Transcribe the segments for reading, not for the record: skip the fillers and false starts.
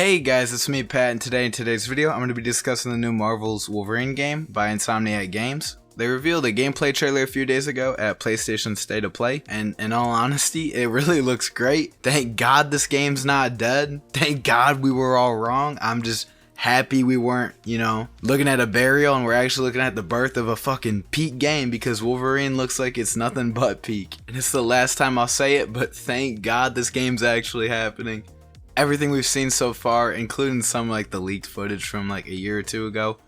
Hey guys, it's me Pat, and today in today's video I'm going to be discussing the new Marvel's Wolverine game by Insomniac Games. They revealed a gameplay trailer a few days ago at PlayStation State of Play, and in all honesty, it really looks great. Thank God this game's not dead. Thank God we were all wrong. I'm just happy we weren't, looking at a burial and we're actually looking at the birth of a fucking peak game, because Wolverine looks like it's nothing but peak. And it's the last time I'll say it, but thank God this game's actually happening. Everything we've seen so far, including some like the leaked footage from like a year or two ago,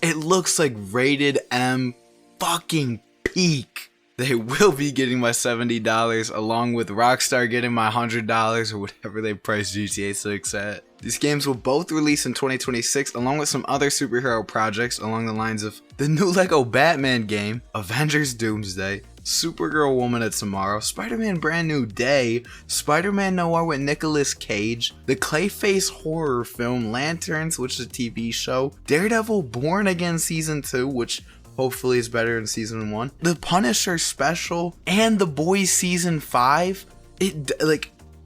it looks like rated M fucking peak. They will be getting my $70 along with Rockstar getting my $100 or whatever they price GTA 6 at. These games will both release in 2026 along with some other superhero projects along the lines of the new Lego Batman game, Avengers Doomsday, Supergirl Woman of Tomorrow, Spider-Man Brand New Day, Spider-Man Noir with Nicolas Cage, the Clayface horror film Lanterns, which is a TV show, Daredevil Born Again Season 2, which hopefully is better than Season 1, the Punisher special, and The Boys Season 5.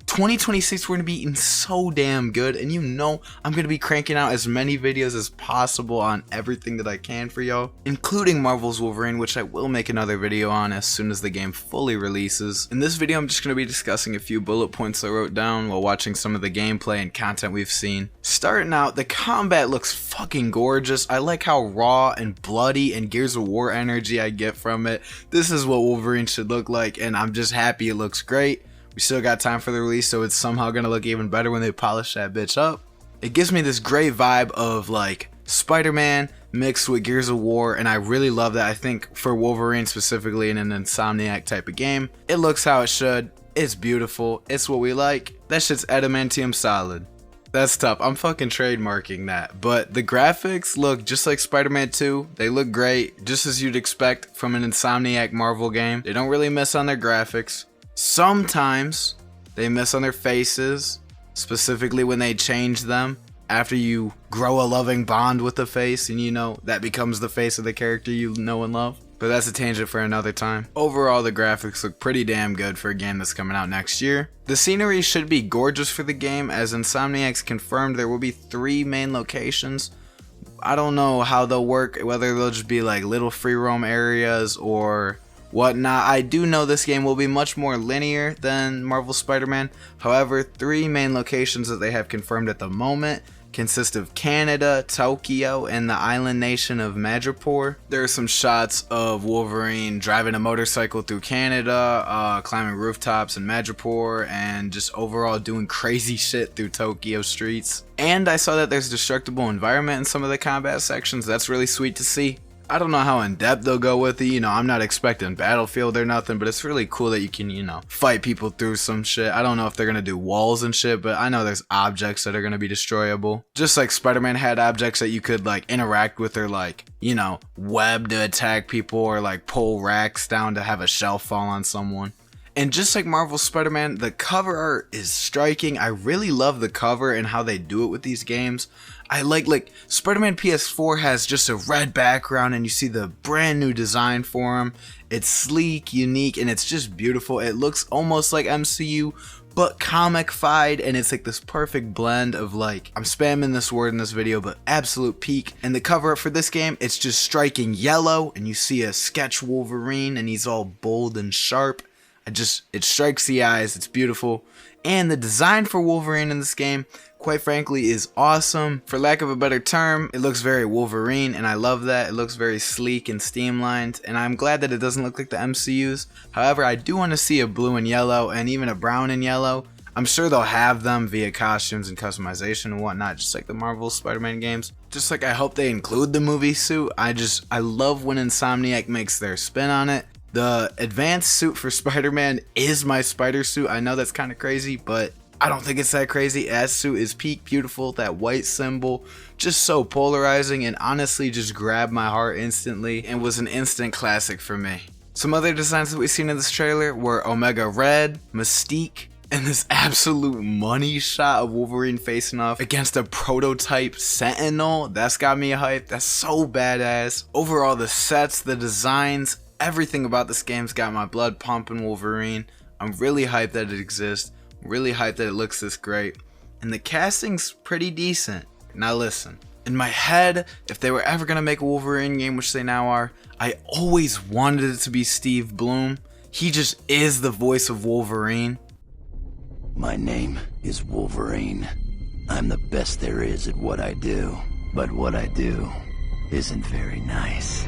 2026 we're going to be eating so damn good, and I'm going to be cranking out as many videos as possible on everything that I can for y'all, including Marvel's Wolverine, which I will make another video on as soon as the game fully releases. In this video I'm just going to be discussing a few bullet points I wrote down while watching some of the gameplay and content we've seen. Starting out, the combat looks fucking gorgeous. I like how raw and bloody and Gears of War energy I get from it. This is what Wolverine should look like, and I'm just happy it looks great. We still got time for the release, so it's somehow gonna look even better when they polish that bitch up. It gives me this great vibe of like Spider-Man mixed with Gears of War, and I really love that. I think for Wolverine specifically in an Insomniac type of game, it looks how it should. It's beautiful. It's what we like. That shit's adamantium solid. That's tough. I'm fucking trademarking that. But the graphics look just like Spider-Man 2. They look great, just as you'd expect from an Insomniac Marvel game. They don't really miss on their graphics. Sometimes they miss on their faces, specifically when they change them after you grow a loving bond with the face and that becomes the face of the character you know and love. But that's a tangent for another time. Overall, the graphics look pretty damn good for a game that's coming out next year. The scenery should be gorgeous for the game, as Insomniac's confirmed there will be 3 main locations. I don't know how they'll work, whether they'll just be like little free roam areas or whatnot. I do know this game will be much more linear than Marvel Spider-Man. However, 3 main locations that they have confirmed at the moment consist of Canada, Tokyo, and the island nation of Madripoor. There are some shots of Wolverine driving a motorcycle through Canada, climbing rooftops in Madripoor, and just overall doing crazy shit through Tokyo streets. And I saw that there's destructible environment in some of the combat sections. That's really sweet to see. I don't know how in depth they'll go with it, I'm not expecting Battlefield or nothing, but it's really cool that you can, fight people through some shit. I don't know if they're gonna do walls and shit, but I know there's objects that are gonna be destroyable. Just like Spider-Man had objects that you could like interact with, or like, web to attack people, or like pull racks down to have a shelf fall on someone. And just like Marvel Spider-Man, the cover art is striking. I really love the cover and how they do it with these games. I like Spider-Man PS4 has just a red background and you see the brand new design for him. It's sleek, unique, and it's just beautiful. It looks almost like MCU, but comic-fied, and it's like this perfect blend of like, I'm spamming this word in this video, but absolute peak. And the cover art for this game, it's just striking yellow, and you see a sketch Wolverine, and he's all bold and sharp. It strikes the eyes. It's beautiful. And the design for Wolverine in this game, quite frankly, is awesome. For lack of a better term, it looks very Wolverine, and I love that. It looks very sleek and streamlined, and I'm glad that it doesn't look like the MCU's. However, I do want to see a blue and yellow and even a brown and yellow. I'm sure they'll have them via costumes and customization and whatnot, just like the Marvel Spider-Man games. Just like I hope they include the movie suit. I love when Insomniac makes their spin on it. The advanced suit for Spider-Man is my spider suit. I know that's kind of crazy, but I don't think it's that crazy. That suit is peak beautiful. That white symbol, just so polarizing, and honestly just grabbed my heart instantly and was an instant classic for me. Some other designs that we've seen in this trailer were Omega Red, Mystique, and this absolute money shot of Wolverine facing off against a prototype Sentinel. That's got me hyped. That's so badass. Overall, the sets, the designs, everything about this game's got my blood pumping. Wolverine. I'm really hyped that it exists. I'm really hyped that it looks this great. and the casting's pretty decent. Now listen, in my head, if they were ever gonna make a Wolverine game, which they now are, I always wanted it to be Steve Blum. He just is the voice of Wolverine. My name is Wolverine. I'm the best there is at what I do, but what I do isn't very nice.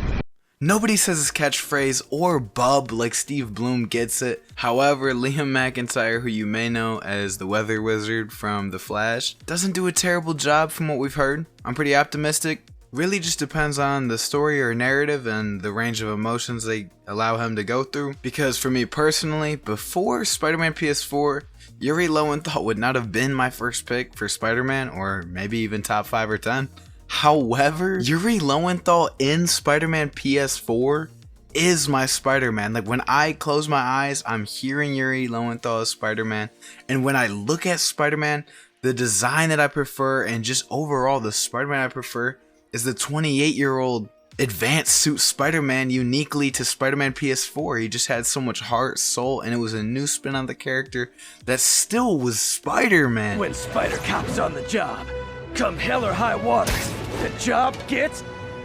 Nobody says his catchphrase or bub like Steve Blum gets it. However, Liam McIntyre, who you may know as the Weather Wizard from The Flash, doesn't do a terrible job from what we've heard. I'm pretty optimistic. Really just depends on the story or narrative and the range of emotions they allow him to go through. Because for me personally, before Spider-Man PS4, Yuri Lowenthal would not have been my first pick for Spider-Man, or maybe even top 5 or 10. However, Yuri Lowenthal in Spider-Man PS4 is my Spider-Man. Like, when I close my eyes, I'm hearing Yuri Lowenthal as Spider-Man. And when I look at Spider-Man, the design that I prefer and just overall the Spider-Man I prefer is the 28-year-old advanced suit Spider-Man uniquely to Spider-Man PS4. He just had so much heart, soul, and it was a new spin on the character that still was Spider-Man. When Spider-Cop's on the job, come hell or high waters, the job gets...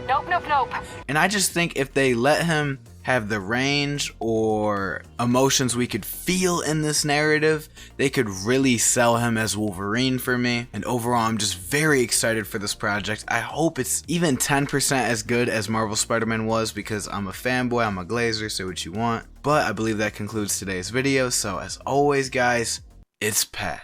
Nope. And I just think if they let him have the range or emotions we could feel in this narrative, they could really sell him as Wolverine for me. And overall, I'm just very excited for this project. I hope it's even 10% as good as Marvel Spider-Man was, because I'm a fanboy, I'm a glazer, say what you want. But I believe that concludes today's video. So as always, guys, it's Pat.